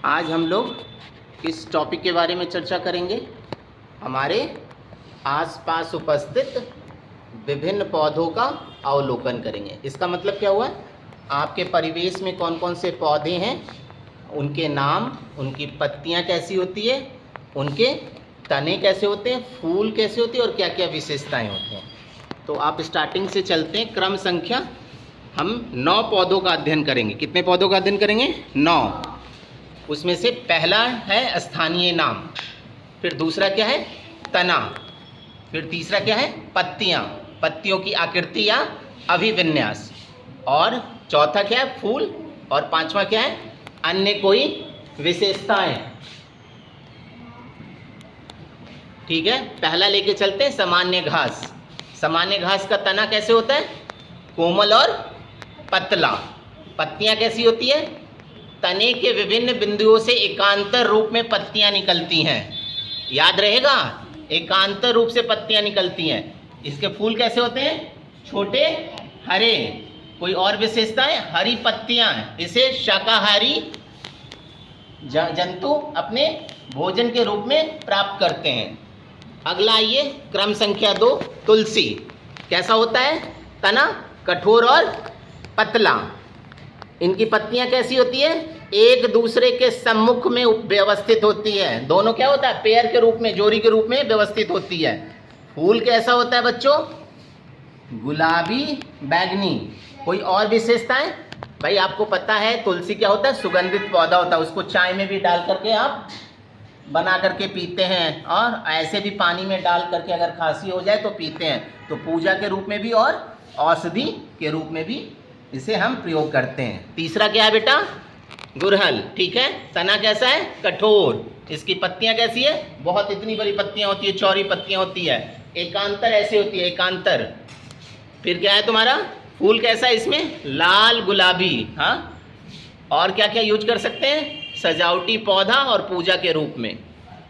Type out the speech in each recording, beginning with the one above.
आज हम लोग किस टॉपिक के बारे में चर्चा करेंगे? हमारे आसपास उपस्थित विभिन्न पौधों का अवलोकन करेंगे। इसका मतलब क्या हुआ? आपके परिवेश में कौन कौन से पौधे हैं, उनके नाम, उनकी पत्तियां कैसी होती है, उनके तने कैसे होते हैं, फूल कैसे होते हैं और क्या क्या विशेषताएं होती हैं। तो आप स्टार्टिंग से चलते हैं। क्रम संख्या हम 9 पौधों का अध्ययन करेंगे। कितने पौधों का अध्ययन करेंगे? 9। उसमें से पहला है स्थानीय नाम, फिर दूसरा क्या है? तना, फिर तीसरा क्या है? पत्तियां, पत्तियों की आकृति या अभिविन्यास, और चौथा क्या है? फूल, और पांचवा क्या है? अन्य कोई विशेषताएं। ठीक है, पहला लेके चलते हैं सामान्य घास। सामान्य घास का तना कैसे होता है? कोमल और पतला। पत्तियां कैसी होती है? तने के विभिन्न बिंदुओं से एकांतर रूप में पत्तियां निकलती हैं। याद रहेगा, एकांतर रूप से पत्तियां निकलती हैं। इसके फूल कैसे होते हैं? छोटे, हरे। कोई और विशेषताएं? हरी पत्तियां। इसे शाकाहारी जंतु अपने भोजन के रूप में प्राप्त करते हैं। अगला आइए, क्रम संख्या 2, तुलसी। कैसा होता है तना? कठोर और पतला। इनकी पत्तियां कैसी होती है? एक दूसरे के सम्मुख में व्यवस्थित होती है। दोनों क्या होता है? पेयर के रूप में, जोड़ी के रूप में व्यवस्थित होती है। फूल कैसा होता है बच्चों? गुलाबी, बैंगनी। कोई और विशेषताएं? भाई आपको पता है तुलसी क्या होता है? सुगंधित पौधा होता है। उसको चाय में भी डाल करके आप बना करके पीते हैं, और ऐसे भी पानी में डाल करके अगर खांसी हो जाए तो पीते हैं। तो पूजा के रूप में भी और औषधि के रूप में भी इसे हम प्रयोग करते हैं। तीसरा क्या है बेटा? गुड़हल। ठीक है, तना कैसा है? कठोर। इसकी पत्तियां कैसी है? बहुत इतनी बड़ी पत्तियां होती है, चौड़ी पत्तियां होती है। एकांतर ऐसे होती है, एकांतर। फिर क्या है तुम्हारा? फूल कैसा है इसमें? लाल गुलाबी। हाँ, और क्या क्या यूज कर सकते हैं? सजावटी पौधा और पूजा के रूप में।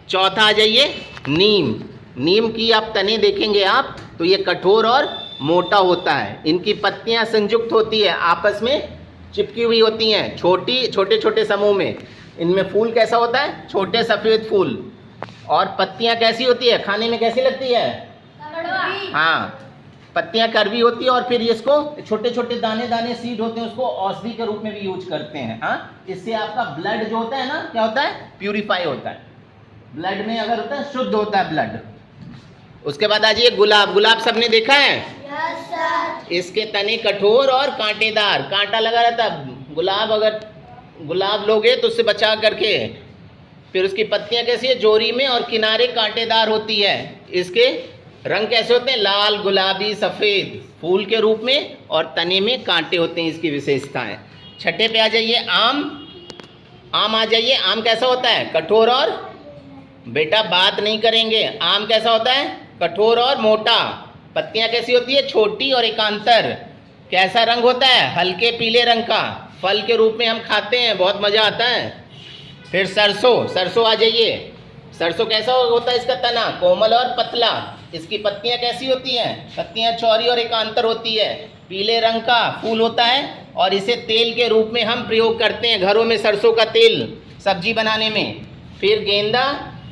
चौथा आ जाइए, नीम। नीम की आप तने देखेंगे आप तो ये कठोर और मोटा होता है। इनकी पत्तियां संयुक्त होती है, आपस में चिपकी हुई होती हैं, छोटे छोटे समूह में। इनमें फूल कैसा होता है? छोटे सफ़ेद फूल। और पत्तियां कैसी होती है? खाने में कैसी लगती है? हाँ, पत्तियां कड़वी होती है। और फिर इसको छोटे छोटे दाने दाने सीड होते हैं, उसको औषधि के रूप में भी यूज करते हैं। हाँ, इससे आपका ब्लड जो होता है ना, क्या होता है? प्यूरिफाई होता है। ब्लड में अगर होता है, शुद्ध होता है ब्लड। उसके बाद आ जाइए गुलाब। गुलाब सबने देखा है? Yes sir. इसके तने कठोर और कांटेदार, कांटा लगा रहता है। गुलाब, अगर गुलाब लोगे तो उससे बचा करके। फिर उसकी पत्तियां कैसी है? जोरी में, और किनारे कांटेदार होती है। इसके रंग कैसे होते हैं? लाल, गुलाबी, सफ़ेद। फूल के रूप में, और तने में कांटे होते हैं। इसकी विशेषताएं। छठे पे आ जाइए, आम। आम आ जाइए। आम कैसा होता है? कठोर और, बेटा बात नहीं करेंगे, आम कैसा होता है? कठोर और मोटा। पत्तियां कैसी होती है? छोटी और एकांतर। कैसा रंग होता है? हल्के पीले रंग का। फल के रूप में हम खाते हैं, बहुत मज़ा आता है। फिर सरसों। सरसों आ जाइए। सरसों कैसा होता है? इसका तना कोमल और पतला। इसकी पत्तियां कैसी होती हैं? पत्तियां चौड़ी और एकांतर होती है। पीले रंग का फूल होता है, और इसे तेल के रूप में हम प्रयोग करते हैं घरों में, सरसों का तेल सब्जी बनाने में। फिर गेंदा।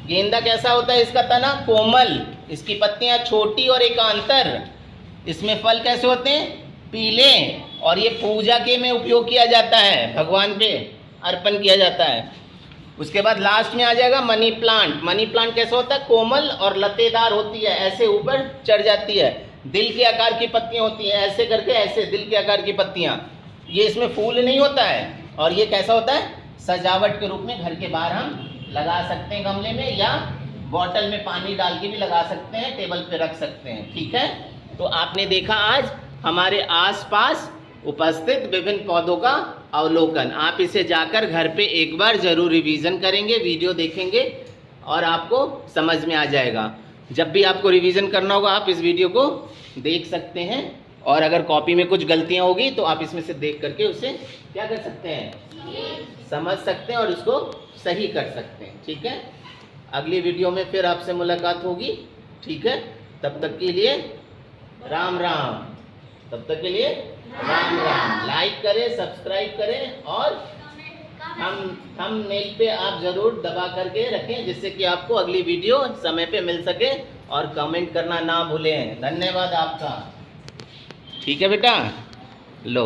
गेंदा कैसा होता है? इसका तना कोमल। इसकी पत्तियां छोटी और एकांतर। इसमें फल कैसे होते हैं? पीले। और ये पूजा के में उपयोग किया जाता है, भगवान पे अर्पण किया जाता है। उसके बाद लास्ट में आ जाएगा मनी प्लांट। मनी प्लांट कैसा होता है? कोमल और लतेदार होती है, ऐसे ऊपर चढ़ जाती है। दिल के आकार की पत्तियां होती हैं, ऐसे करके, ऐसे दिल के आकार की पत्तियां। ये इसमें फूल नहीं होता है। और ये कैसा होता है? सजावट के रूप में घर के बाहर हम लगा सकते हैं, गमले में, या बॉटल में पानी डाल के भी लगा सकते हैं, टेबल पे रख सकते हैं। ठीक है, तो आपने देखा आज हमारे आसपास उपस्थित विभिन्न पौधों का अवलोकन। आप इसे जाकर घर पे एक बार जरूर रिवीजन करेंगे, वीडियो देखेंगे, और आपको समझ में आ जाएगा। जब भी आपको रिवीजन करना होगा आप इस वीडियो को देख सकते हैं, और अगर कॉपी में कुछ गलतियां होगी तो आप इसमें से देख करके उसे क्या कर सकते हैं? समझ सकते हैं और उसको सही कर सकते हैं। ठीक है, अगली वीडियो में फिर आपसे मुलाकात होगी। ठीक है, तब तक के लिए राम राम। तब तक के लिए राम राम। लाइक करें, सब्सक्राइब करें और थंबनेल पे आप ज़रूर दबा करके रखें, जिससे कि आपको अगली वीडियो समय पे मिल सके, और कमेंट करना ना भूलें। धन्यवाद आपका। ठीक है बेटा, लो।